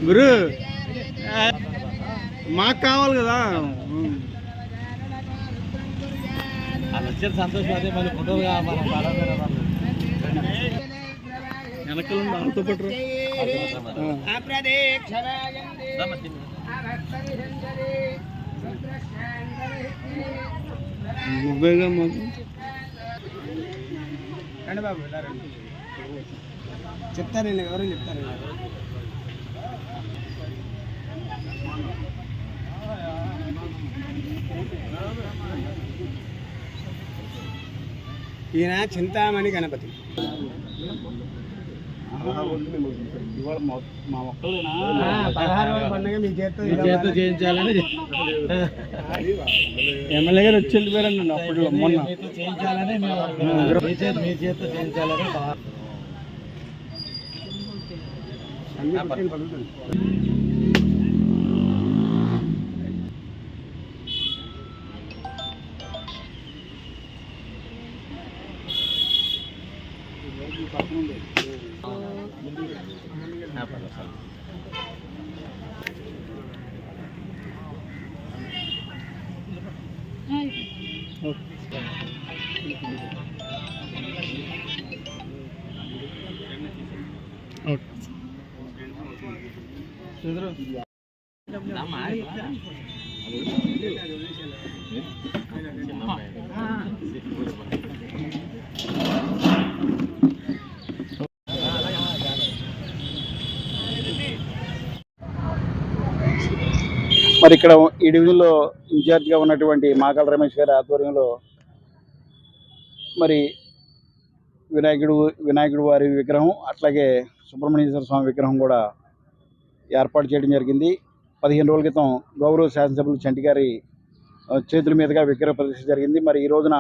గురు మాకు కావాలి కదా వచ్చే సంతోషం అదే మళ్ళీ ఫోటోగా మనం వెనకలు దాంతో పాటు బాబు చెప్తారు ఎవరు చెప్తారు ఈయన చింతామణి గణపతి ఇవాళ మా మొక్కలేనా 16 పండుగ మీ చేతితో చేయించాలని ఎమ్మెల్యే గారు వచ్చి వెళ్ళిపోయారండి అప్పుడు మొన్న చేయించాలని మీ చేతితో చేయించాలని మరి ఇక్కడ ఈ డివిజన్లో ఇన్ఛార్జిగా ఉన్నటువంటి మాకల రమేష్ గారి ఆధ్వర్యంలో మరి వినాయకుడు వారి విగ్రహం అట్లాగే సుబ్రహ్మణ్యేశ్వర స్వామి విగ్రహం కూడా ఏర్పాటు చేయడం జరిగింది. 15 రోజుల క్రితం గౌరవ శాసనసభ్యులు చంటి గారి చేతుల మీదుగా విగ్రహ ప్రతిష్ఠ జరిగింది. మరి ఈ రోజున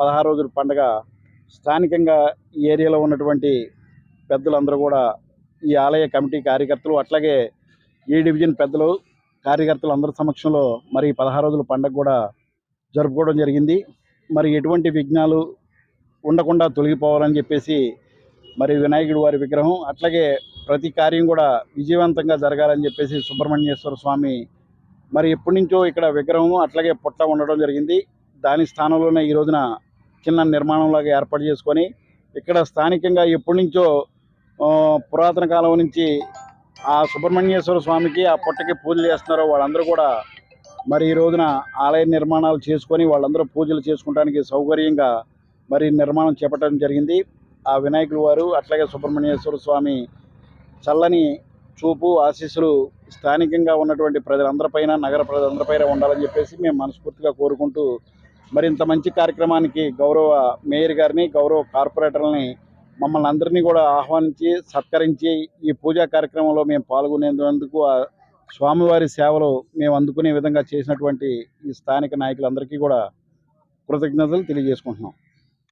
16 రోజుల పండుగ స్థానికంగా ఈ ఏరియాలో ఉన్నటువంటి పెద్దలందరూ కూడా ఈ ఆలయ కమిటీ కార్యకర్తలు అట్లాగే ఈ డివిజన్ పెద్దలు కార్యకర్తలు అందరి సమక్షంలో మరి 16 రోజుల పండుగ కూడా జరుపుకోవడం జరిగింది. మరి ఎటువంటి విఘ్నాలు ఉండకుండా తొలగిపోవాలని చెప్పేసి మరి వినాయకుడి వారి విగ్రహం అట్లాగే ప్రతి కార్యం కూడా విజయవంతంగా జరగాలని చెప్పేసి సుబ్రహ్మణ్యేశ్వర స్వామి మరి ఎప్పటి నుంచో ఇక్కడ విగ్రహం అట్లాగే పుట్ట ఉండడం జరిగింది. దాని స్థానంలోనే ఈ రోజున చిన్న నిర్మాణంలాగా ఏర్పాటు చేసుకొని ఇక్కడ స్థానికంగా ఎప్పటి నుంచో పురాతన కాలం నుంచి ఆ సుబ్రహ్మణ్యేశ్వర స్వామికి ఆ పుట్టకి పూజలు చేస్తున్నారో వాళ్ళందరూ కూడా మరి ఈ రోజున ఆలయ నిర్మాణాలు చేసుకొని వాళ్ళందరూ పూజలు చేసుకోవడానికి సౌకర్యంగా మరి నిర్మాణం చేపట్టడం జరిగింది. ఆ వినాయకుడు వారు అట్లాగే సుబ్రహ్మణ్యేశ్వర స్వామి చల్లని చూపు ఆశీస్సులు స్థానికంగా ఉన్నటువంటి ప్రజలందరిపైన నగర ప్రజలందరిపైన ఉండాలని చెప్పేసి మేము మనస్ఫూర్తిగా కోరుకుంటూ మరి ఇంత మంచి కార్యక్రమానికి గౌరవ మేయర్ గారిని గౌరవ కార్పొరేటర్లని మమ్మల్ని అందరినీ కూడా ఆహ్వానించి సత్కరించి ఈ పూజా కార్యక్రమంలో మేము పాల్గొనేందుకు ఆ స్వామివారి సేవలు మేము అందుకునే విధంగా చేసినటువంటి ఈ స్థానిక నాయకులందరికీ కూడా కృతజ్ఞతలు తెలియజేసుకుంటున్నాం.